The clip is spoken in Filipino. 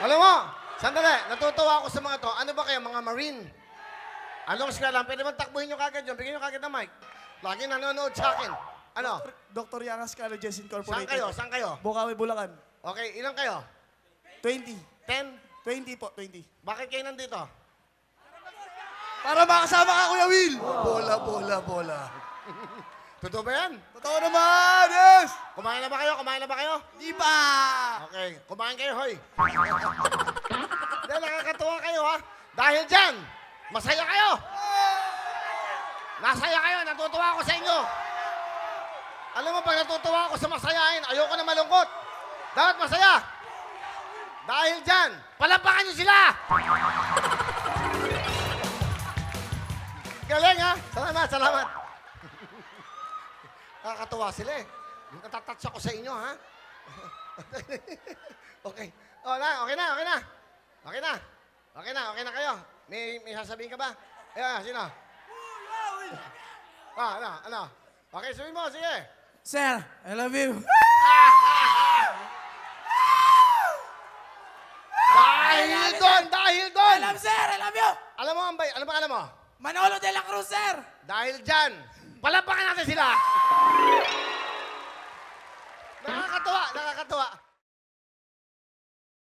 Alam mo, sandali, natutuwa ako sa mga to. Ano ba kayo, mga Marine? Anong eskwela? Pwede man takbuhin nyo kagad yun. Bigyan nyo kagad ng mic. Lagi nanonood sa akin. Ano? Dr. Yangas Colleges Saan Incorporated. kayo? Saan kayo? Bukawi, Bulacan. Okay, ilan kayo? 20. 10? 20 po, 20. Bakit kayo nandito? Para makasama ka, Kuya Will! Bola, bola, bola. Totoo ba yan? Totoo naman! Yes! Kumain na ba kayo? Kumain na ba kayo? Di ba? Okay, kumain kayo, hoy. Dahil nakakatuwa kayo, ha? Dahil dyan, masaya kayo. Nasaya kayo, natutuwa ako sa inyo. Alam mo, pag natutuwa ako sa masayahin, ayoko na malungkot. Dapat masaya. Dahil dyan, palapakan nyo sila! Galing, ha? Salamat, salamat. Nakakatuwa sila, eh. Natatouch ako sa inyo, ha? Okay. Oh, okay na, okay na. Okay na. Okay na, okay na kayo. May sasabihin ka ba? Ayan, sino? Ano? Okay, sabihin mo, sige. Sir, I love you. Dahil doon! Sir, I love you. Alam mo, Ambay, alam mo? Manolo de la Cruz, sir. Dahil dyan, palapakan natin sila! Nakakatuwa, nakakatuwa.